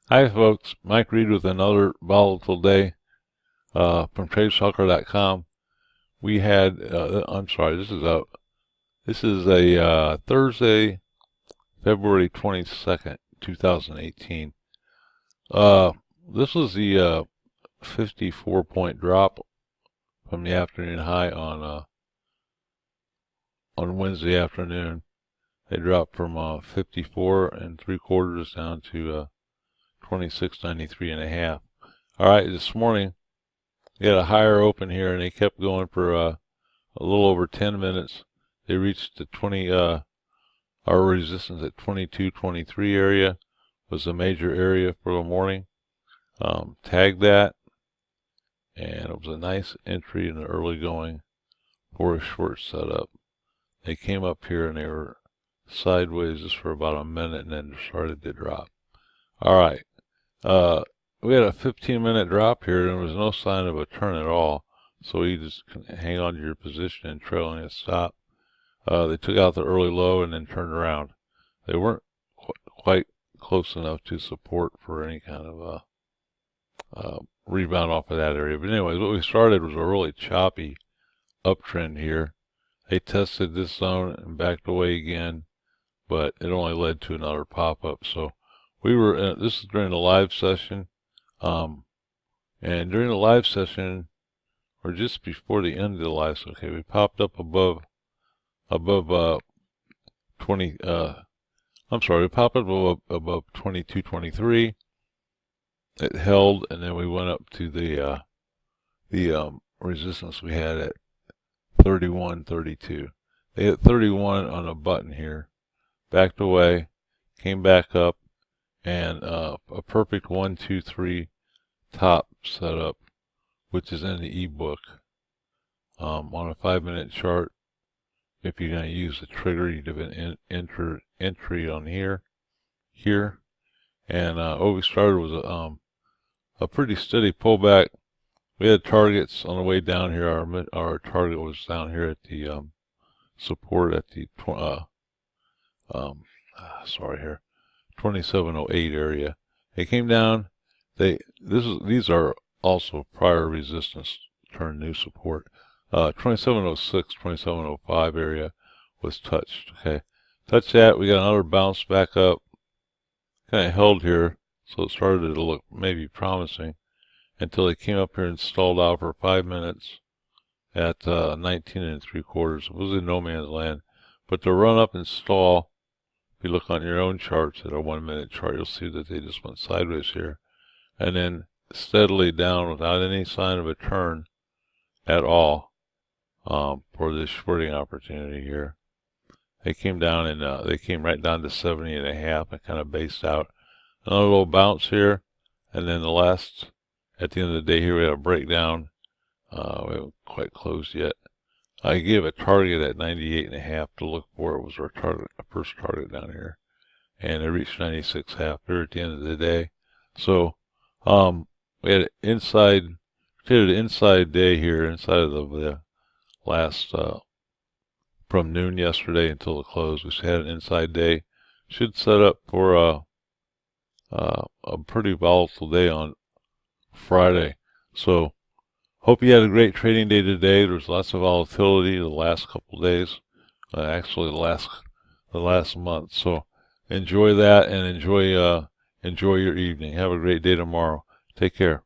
Hi folks, Mike Reed with another volatile day from TradeStalker.com. We had, I'm sorry, this is a Thursday, February 22nd, 2018. This was the 54-point drop from the afternoon high on Wednesday afternoon. They dropped from 54 and 3/4 down to 26.93 and a half. All right, this morning we had a higher open here, and they kept going for a little over 10 minutes. They reached the our resistance at 22.23 area was a major area for the morning. Tagged that, and it was a nice entry in the early going for a short setup. They came up here and they were sideways just for about a minute and then started to drop. All right. We had a 15-minute drop here, and there was no sign of a turn at all. So you just hang on to your position and trailing a stop. They took out the early low and then turned around. They weren't quite close enough to support for any kind of rebound off of that area. But anyways, what we started was a really choppy uptrend here. They tested this zone and backed away again, but it only led to another pop-up. So we were, this is during the live session, and during the live session, or just before the end of the live session, okay, we popped up above 20, we popped up above 22.23. It held, and then we went up to the resistance we had at 31.32. They hit 31 on a button here, backed away, came back up, and a perfect 1, 2, 3 top setup, which is in the ebook. On a 5-minute chart, if you're going to use the trigger, you do an entry on here, and what we started was a pretty steady pullback. We had targets on the way down here. Our target was down here at the support at the 2708 area. They came down. These are also prior resistance turned new support. 2706, 2705 area was touched. Okay, touched that. We got another bounce back up. Kind of held here, so it started to look maybe promising until they came up here and stalled out for 5 minutes at 19 3/4. It was in no man's land. But to run up and stall, if you look on your own charts at a 1-minute chart, you'll see that they just went sideways here, and then steadily down without any sign of a turn at all for this shorting opportunity here. They came down and they came right down to 70 and a half and kind of based out. Another little bounce here, and then at the end of the day here, we had a breakdown. We haven't quite closed yet. I gave a target at 98 and a half to look for. It was our target, our first target down here, and it reached 96.5 there at the end of the day. So we had an inside day here, inside of the last from noon yesterday until the close. We had an inside day. Should set up for a pretty volatile day on Friday. So hope you had a great trading day today. There's lots of volatility the last couple of days, actually the last month. So enjoy that and enjoy your evening. Have a great day tomorrow. Take care.